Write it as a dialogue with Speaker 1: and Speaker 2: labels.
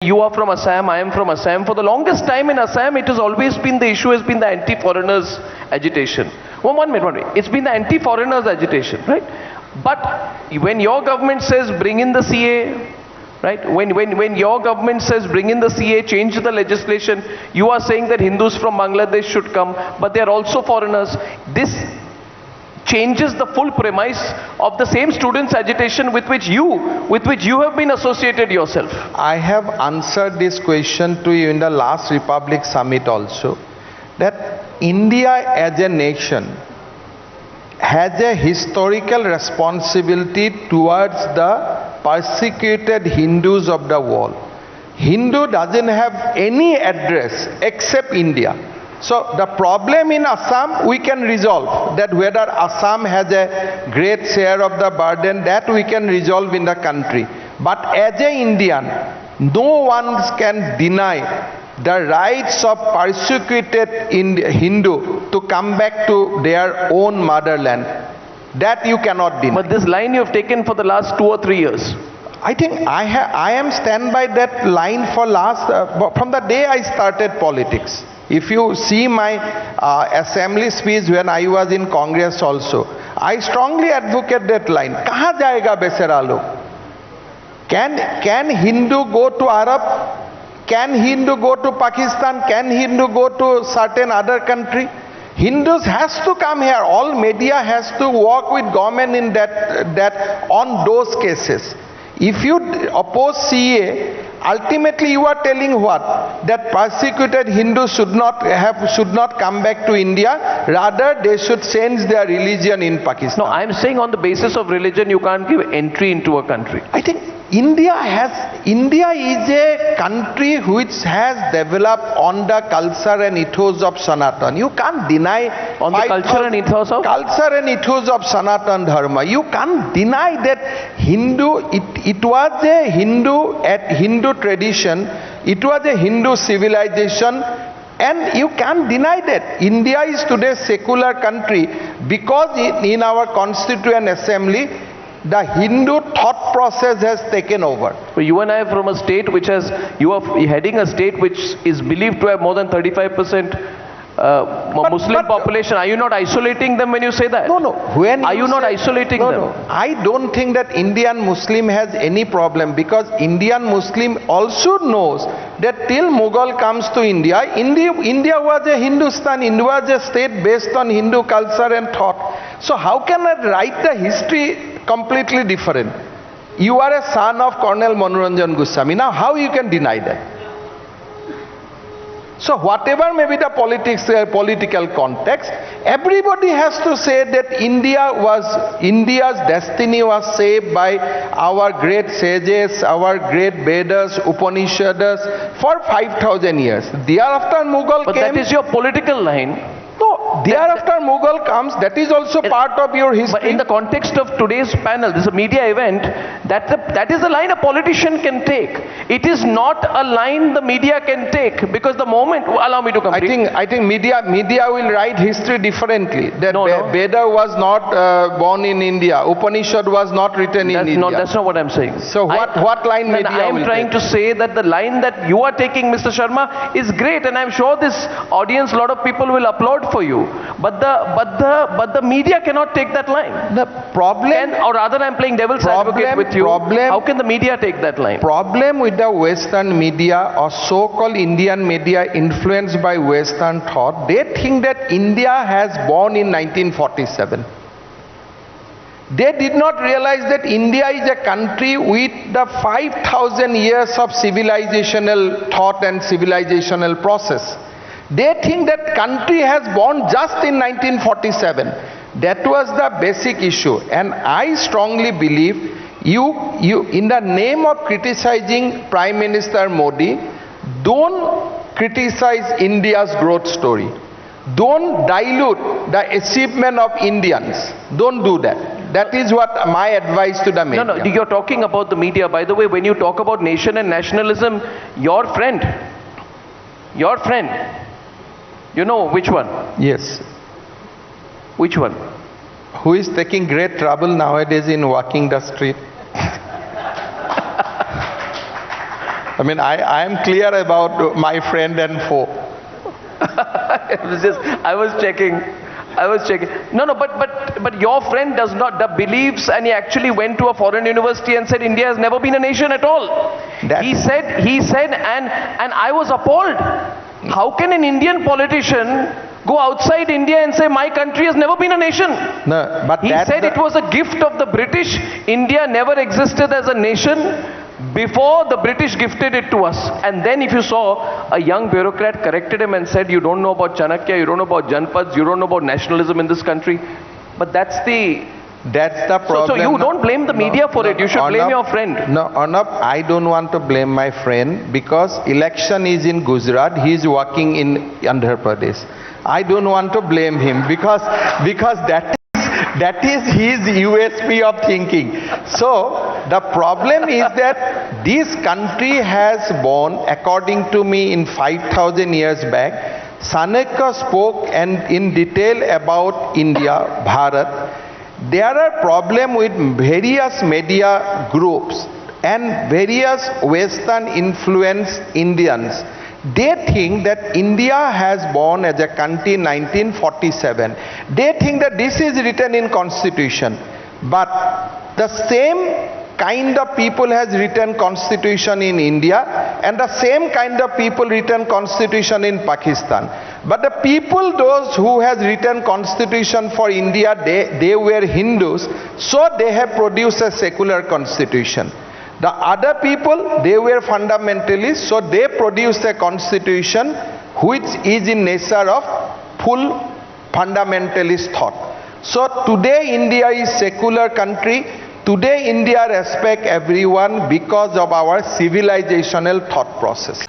Speaker 1: You are from Assam, I am from Assam. For the longest time in Assam, it has always been, the issue has been the anti-foreigners agitation. One minute. It's been the anti-foreigners agitation, right? But when your government says bring in the CA, right? When your government says bring in the CA, change the legislation, you are saying that Hindus from Bangladesh should come, but they are also foreigners. This changes the full premise of the same students' agitation with which you have been associated yourself.
Speaker 2: I have answered this question to you in the last Republic Summit also, that India as a nation has a historical responsibility towards the persecuted Hindus of the world. Hindu doesn't have any address except India. So the problem in Assam we can resolve, that whether Assam has a great share of the burden, that we can resolve in the country. But as an Indian, no one can deny the rights of persecuted Hindu to come back to their own motherland. That you cannot deny.
Speaker 1: But this line you have taken for the last 2 or 3 years.
Speaker 2: I think I am stand by that line for from the day I started politics. If you see my assembly speech when I was in Congress also, I strongly advocate that line. Kahan jayega besara log? Can Hindu go to Arab? Can Hindu go to Pakistan? Can Hindu go to certain other country? Hindus has to come here. All media has to work with government in that on those cases. If you oppose CA, ultimately you are telling what? That persecuted Hindus should not come back to India, rather they should change their religion in Pakistan.
Speaker 1: No, I am saying on the basis of religion you can't give entry into a country.
Speaker 2: I think India is a country which has developed on the culture and ethos of Sanatan. You can't deny
Speaker 1: on the culture and ethos
Speaker 2: of Sanatan Dharma. You can't deny that it was a Hindu tradition, it was a Hindu civilization, and you can't deny that. India is today a secular country because in our Constituent Assembly, the Hindu thought process has taken over.
Speaker 1: So you and I are from a state you are heading a state which is believed to have more than 35% Muslim population. Are you not isolating them when you say that?
Speaker 2: No. Are
Speaker 1: you not isolating them?
Speaker 2: No. I don't think that Indian Muslim has any problem, because Indian Muslim also knows that till Mughal comes to India was a Hindustan. India was a state based on Hindu culture and thought. So how can I write the history completely different? You are a son of Colonel Manoranjan Goswami. Now how you can deny that? So whatever may be the political context, everybody has to say that India's destiny was shaped by our great sages, our great Vedas, Upanishads for 5,000 years. Thereafter Mughal
Speaker 1: but
Speaker 2: came.
Speaker 1: That is your political line.
Speaker 2: No, thereafter Mughal comes, that is also part of your history.
Speaker 1: But in the context of today's panel, this is a media event, that is the line a politician can take. It is not a line the media can take, because the moment, allow me to complete.
Speaker 2: I think media will write history differently. That
Speaker 1: no.
Speaker 2: Veda was not born in India. Upanishad was not written in India.
Speaker 1: No, that's not what I'm saying.
Speaker 2: So what line media
Speaker 1: I am trying to say that the line that you are taking, Mr. Sharma, is great, and I'm sure this audience, a lot of people will applaud for you. But the media cannot take that line.
Speaker 2: The problem,
Speaker 1: or rather, I'm playing devil's advocate with you. How can the media take that line?
Speaker 2: Problem with the Western media or so-called Indian media influenced by Western thought, they think that India has born in 1947. They did not realize that India is a country with the 5,000 years of civilizational thought and civilizational process. They think that country has born just in 1947. That was the basic issue. And I strongly believe you in the name of criticizing Prime Minister Modi, don't criticize India's growth story. Don't dilute the achievement of Indians. Don't do that. That is what my advice to the media.
Speaker 1: No, you're talking about the media. By the way, when you talk about nation and nationalism, your friend, you know which one?
Speaker 2: Yes.
Speaker 1: Which one?
Speaker 2: Who is taking great trouble nowadays in walking the street? I mean, I am clear about my friend and foe.
Speaker 1: I was checking. No, but your friend does not believes, and he actually went to a foreign university and said India has never been a nation at all. He said, and I was appalled. How can an Indian politician go outside India and say my country has never been a nation?
Speaker 2: No, but
Speaker 1: he said it was a gift of the British. India never existed as a nation before the British gifted it to us. And then if you saw, a young bureaucrat corrected him and said, you don't know about Chanakya, you don't know about Janpads, you don't know about nationalism in this country. But that's the problem. So you don't blame the media for it, you should blame your friend.
Speaker 2: No, Arnab, I don't want to blame my friend because election is in Gujarat, he is working in Andhra Pradesh. I don't want to blame him because that is his USP of thinking. So the problem is that this country has born, according to me, in 5,000 years back. Chanakya spoke in detail about India, Bharat. There are problems with various media groups and various Western influenced Indians. They think that India has born as a country in 1947. They think that this is written in constitution. But the same kind of people has written constitution in India and the same kind of people written constitution in Pakistan. But the people, those who has written constitution for India, they were Hindus, so they have produced a secular constitution. The other people, they were fundamentalists, so they produced a constitution which is in nature of full fundamentalist thought. So today India is secular country. Today India respect everyone because of our civilizational thought process.